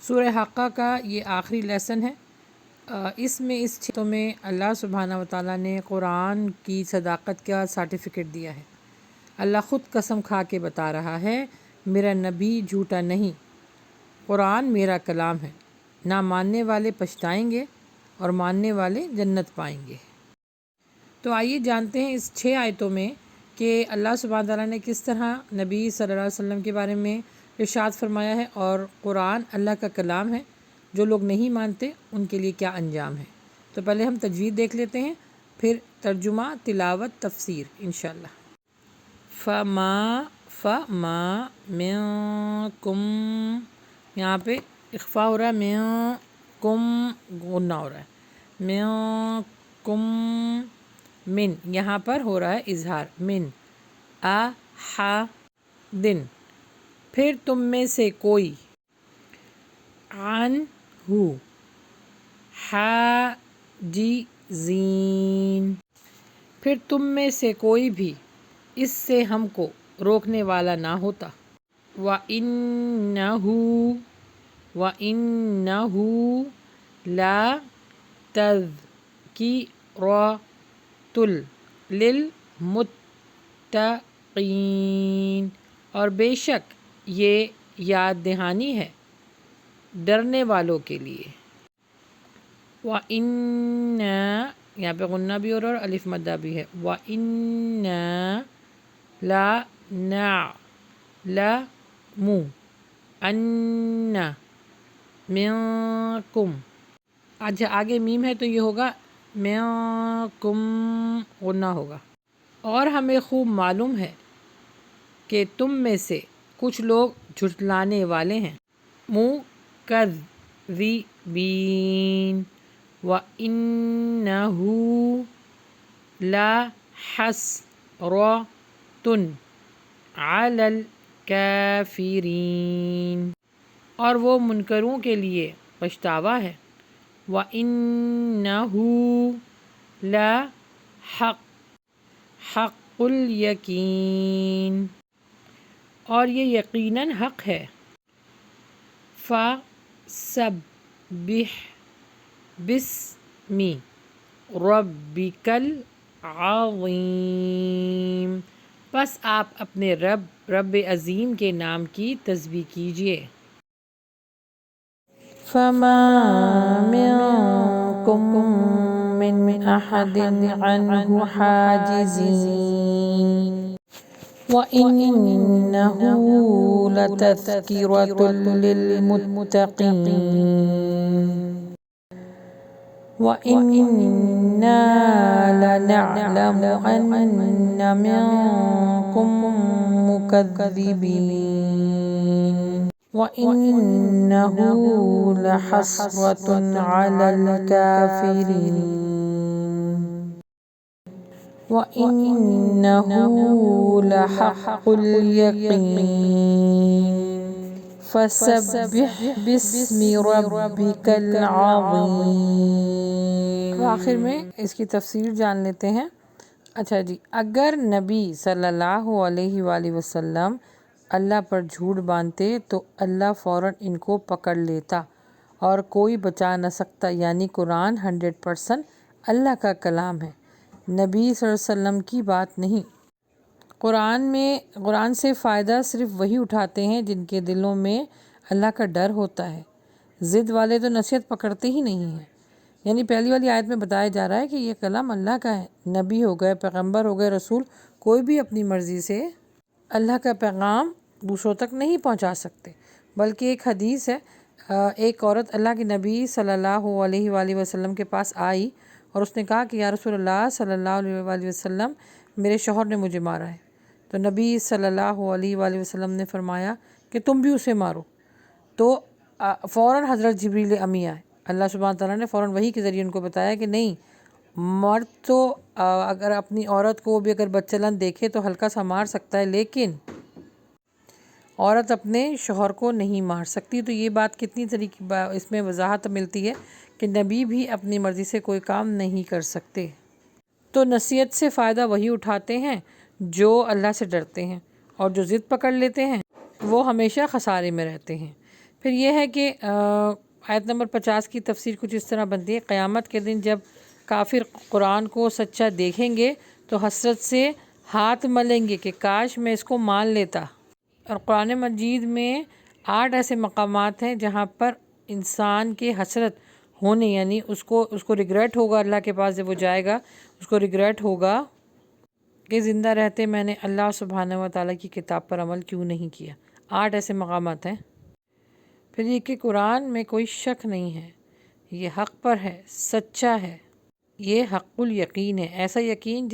سورہ حقہ کا یہ آخری لیسن ہے۔ اس چھتوں میں اللہ سبحانہ وتعالیٰ نے قرآن کی صداقت کا سرٹیفکیٹ دیا ہے۔ اللہ خود قسم کھا کے بتا رہا ہے میرا نبی جھوٹا نہیں، قرآن میرا کلام ہے، نہ ماننے والے پچھتائیں گے اور ماننے والے جنت پائیں گے۔ تو آئیے جانتے ہیں اس 6 آیتوں میں کہ اللہ سبحانہ وتعالیٰ نے کس طرح نبی صلی اللہ علیہ وسلم کے بارے میں ارشاد فرمایا ہے، اور قرآن اللہ کا کلام ہے، جو لوگ نہیں مانتے ان کے لیے کیا انجام ہے۔ تو پہلے ہم تجوید دیکھ لیتے ہیں، پھر ترجمہ، تلاوت، تفسیر انشاءاللہ۔ فما منکم، یہاں پہ اخفا ہو رہا ہے، منکم غنہ ہو رہا ہے، منکم، من یہاں پر ہو رہا ہے اظہار، من احدن، پھر تم میں سے کوئی، عنہ حاجزین، پھر تم میں سے کوئی بھی اس سے ہم کو روکنے والا نہ ہوتا، وَإِنَّهُ لَتَذْکِرَةٌ لِلْمُتَّقِین، اور بے شک یہ یاد دہانی ہے ڈرنے والوں کے لیے۔ وَإِنَّ، یہاں پہ غنہ بھی ہو رہا ہے اور الف مدہ بھی ہے، وَإِنَّ لَنَعْلَمُ أَنَّ مِنکم، اچھا آگے میم ہے تو یہ ہوگا منکم، غنہ ہوگا، اور ہمیں خوب معلوم ہے کہ تم میں سے کچھ لوگ جھٹلانے والے ہیں، مکذبین، وَإِنَّهُ لَحَسْرَةٌ عَلَى الْكَافِرِينَ، اور وہ منکروں کے لیے پچھتاوا ہے، وَإِنَّهُ لَحَقُّ الْيَقِينِ، اور یہ یقیناً حق ہے، فَسَبِّحْ بِاسْمِ رَبِّكَ الْعَظِيمِ، پس آپ اپنے رب عظیم کے نام کی تسبیح کیجئے۔ فَمَا مِنکم مِّنْ أَحَدٍ عَنْهُ حَاجِزِينَ، وَإِنَّهُ لَتَذْکِرَةٌ لِلْمُتَّقِین، وَإِنَّا لَنَعْلَمُ أَنَّ مِنکم مُکَذِّبِینَ، وَإِنَّهُ لَحَسْرَةٌ عَلَى الْكَافِرِينَ، وَإِنَّهُ لَحَقُّ الْيَقِينِ، فَسَبِّحْ بِاسْمِ رَبِّكَ الْعَظِيمِ۔ تو آخر میں اس کی تفسیر جان لیتے ہیں۔ اچھا جی، اگر نبی صلی اللہ علیہ وآلہ وسلم اللہ پر جھوٹ باندھتے تو اللہ فوراً ان کو پکڑ لیتا اور کوئی بچا نہ سکتا، یعنی قرآن 100% اللہ کا کلام ہے، نبی صلی اللہ علیہ وسلم کی بات نہیں۔ قرآن سے فائدہ صرف وہی اٹھاتے ہیں جن کے دلوں میں اللہ کا ڈر ہوتا ہے، ضد والے تو نصیحت پکڑتے ہی نہیں ہیں۔ یعنی پہلی والی آیت میں بتایا جا رہا ہے کہ یہ کلام اللہ کا ہے، نبی ہو گئے، پیغمبر ہو گئے، رسول، کوئی بھی اپنی مرضی سے اللہ کا پیغام دوسروں تک نہیں پہنچا سکتے۔ بلکہ ایک حدیث ہے، ایک عورت اللہ کے نبی صلی اللہ علیہ وآلہ وسلم کے پاس آئی اور اس نے کہا کہ یا رسول اللہ صلی اللہ علیہ وآلہ وسلم، میرے شوہر نے مجھے مارا ہے۔ تو نبی صلی اللہ علیہ وآلہ وسلم نے فرمایا کہ تم بھی اسے مارو۔ تو فوراً حضرت جبریل امی آئے، اللہ سبحانہ تعالیٰ نے فوراً وحی کے ذریعے ان کو بتایا کہ نہیں، مرد تو اگر اپنی عورت کو بھی اگر بدچلن دیکھے تو ہلکا سا مار سکتا ہے، لیکن عورت اپنے شوہر کو نہیں مار سکتی۔ تو یہ بات کتنی طریقے اس میں وضاحت ملتی ہے کہ نبی بھی اپنی مرضی سے کوئی کام نہیں کر سکتے۔ تو نصیحت سے فائدہ وہی اٹھاتے ہیں جو اللہ سے ڈرتے ہیں، اور جو ضد پکڑ لیتے ہیں وہ ہمیشہ خسارے میں رہتے ہیں۔ پھر یہ ہے کہ آیت نمبر 50 کی تفسیر کچھ اس طرح بنتی ہے، قیامت کے دن جب کافر قرآن کو سچا دیکھیں گے تو حسرت سے ہاتھ ملیں گے کہ کاش میں اس کو مان لیتا۔ اور قرآن مجید میں 8 ایسے مقامات ہیں جہاں پر انسان کے حسرت ہونے، یعنی اس کو ریگریٹ ہوگا، اللہ کے پاس جب وہ جائے گا اس کو ریگریٹ ہوگا کہ زندہ رہتے میں نے اللہ سبحانہ و تعالیٰ کی کتاب پر عمل کیوں نہیں کیا۔ 8 ایسے مقامات ہیں۔ پھر یہ کہ قرآن میں کوئی شک نہیں ہے، یہ حق پر ہے، سچا ہے، یہ حق الیقین ہے، ایسا یقین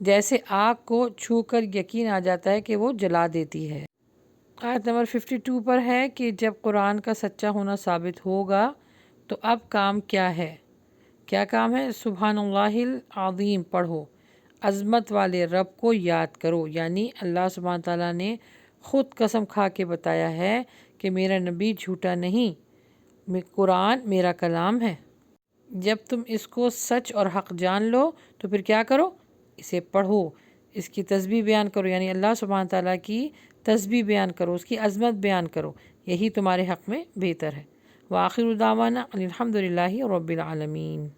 جیسے آگ کو چھو کر یقین آ جاتا ہے کہ وہ جلا دیتی ہے۔ آیت نمبر 52 پر ہے کہ جب قرآن کا سچا ہونا ثابت ہوگا تو اب کام کیا ہے؟ کیا کام ہے؟ سبحان اللہ العظیم پڑھو، عظمت والے رب کو یاد کرو، یعنی اللہ سبحانہ تعالیٰ نے خود قسم کھا کے بتایا ہے کہ میرا نبی جھوٹا نہیں، قرآن میرا کلام ہے۔ جب تم اس کو سچ اور حق جان لو تو پھر کیا کرو؟ اسے پڑھو، اس کی تسبیح بیان کرو، یعنی اللہ سبحانہ تعالیٰ کی تسبیح بیان کرو، اس کی عظمت بیان کرو، یہی تمہارے حق میں بہتر ہے۔ وآخر دعوانا الحمد للہ رب العالمین۔